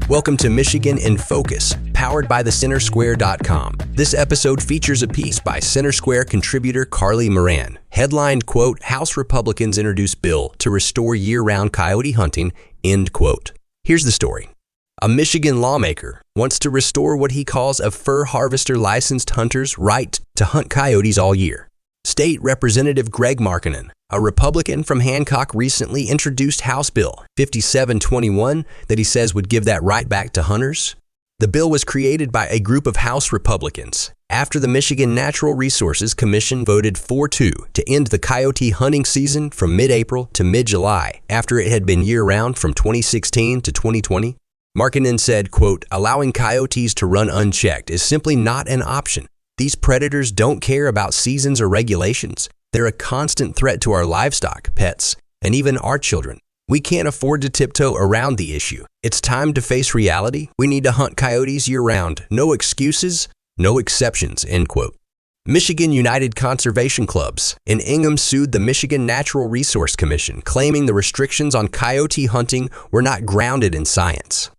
Welcome to Michigan in Focus, powered by thecentersquare.com. This episode features a piece by Center Square contributor Carly Moran, headlined, quote, House Republicans introduce bill to restore year-round coyote hunting, end quote. Here's the story. A Michigan lawmaker wants to restore what he calls a fur harvester licensed hunter's right to hunt coyotes all year. State Representative Greg Markinen, a Republican from Hancock, recently introduced House Bill 5721 that he says would give that right back to hunters. The bill was created by a group of House Republicans after the Michigan Natural Resources Commission voted 4-2 to end the coyote hunting season from mid-April to mid-July after it had been year-round from 2016 to 2020. Markinen said, quote, allowing coyotes to run unchecked is simply not an option. These predators don't care about seasons or regulations. They're a constant threat to our livestock, pets, and even our children. We can't afford to tiptoe around the issue. It's time to face reality. We need to hunt coyotes year-round. No excuses, no exceptions, end quote. Michigan United Conservation Clubs in Ingham sued the Michigan Natural Resource Commission, claiming the restrictions on coyote hunting were not grounded in science.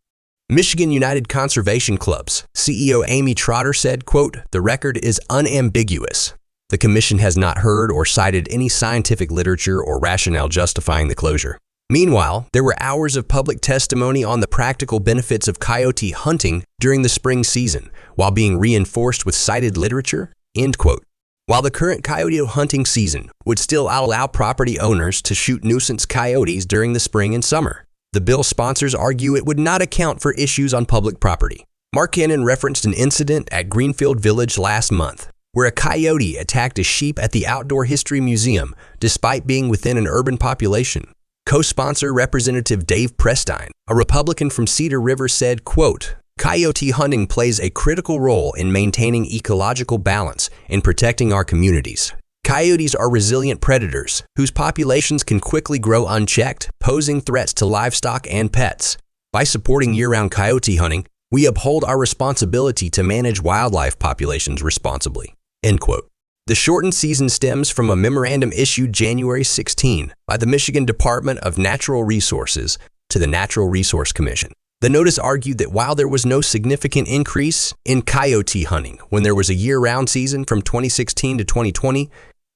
Michigan United Conservation Club's CEO Amy Trotter said, quote, the record is unambiguous. The commission has not heard or cited any scientific literature or rationale justifying the closure. Meanwhile, there were hours of public testimony on the practical benefits of coyote hunting during the spring season, while being reinforced with cited literature, end quote. While the current coyote hunting season would still allow property owners to shoot nuisance coyotes during the spring and summer, the bill sponsors argue it would not account for issues on public property. Markinen referenced an incident at Greenfield Village last month, where a coyote attacked a sheep at the Outdoor History Museum, despite being within an urban population. Co-sponsor Representative Dave Prestine, a Republican from Cedar River, said, quote, coyote hunting plays a critical role in maintaining ecological balance and protecting our communities. Coyotes are resilient predators whose populations can quickly grow unchecked, posing threats to livestock and pets. By supporting year-round coyote hunting, we uphold our responsibility to manage wildlife populations responsibly, end quote. The shortened season stems from a memorandum issued January 16 by the Michigan Department of Natural Resources to the Natural Resource Commission. The notice argued that while there was no significant increase in coyote hunting when there was a year-round season from 2016 to 2020,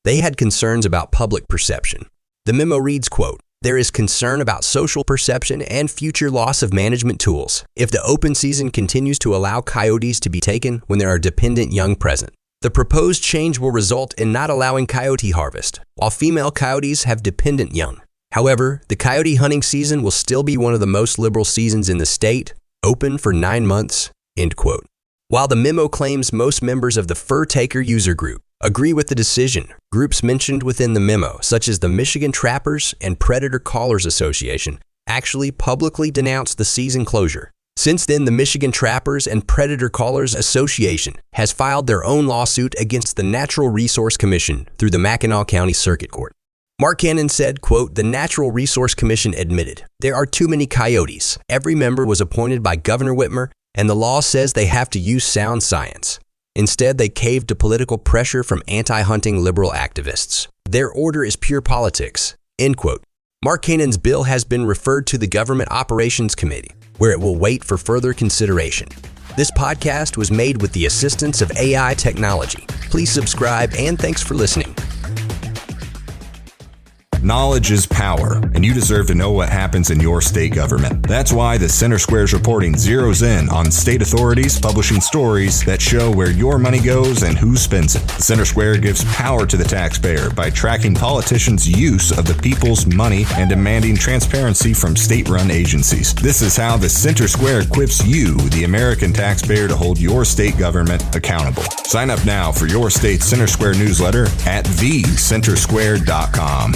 they had concerns about public perception. The memo reads, quote, there is concern about social perception and future loss of management tools if the open season continues to allow coyotes to be taken when there are dependent young present. The proposed change will result in not allowing coyote harvest, while female coyotes have dependent young. However, the coyote hunting season will still be one of the most liberal seasons in the state, open for 9 months, end quote. While the memo claims most members of the fur taker user group agree with the decision, groups mentioned within the memo, such as the Michigan Trappers and Predator Callers Association, actually publicly denounced the season closure. Since then, the Michigan Trappers and Predator Callers Association has filed their own lawsuit against the Natural Resource Commission through the Mackinac County Circuit Court. Markinen said, quote, the Natural Resource Commission admitted, there are too many coyotes. Every member was appointed by Governor Whitmer, and the law says they have to use sound science. Instead, they caved to political pressure from anti-hunting liberal activists. Their order is pure politics, end quote. Markinen's bill has been referred to the Government Operations Committee, where it will wait for further consideration. This podcast was made with the assistance of AI technology. Please subscribe, and thanks for listening. Knowledge is power, and you deserve to know what happens in your state government. That's why the Center Square's reporting zeroes in on state authorities publishing stories that show where your money goes and who spends it. The Center Square gives power to the taxpayer by tracking politicians' use of the people's money and demanding transparency from state-run agencies. This is how the Center Square equips you, the American taxpayer, to hold your state government accountable. Sign up now for your state's Center Square newsletter at thecentersquare.com.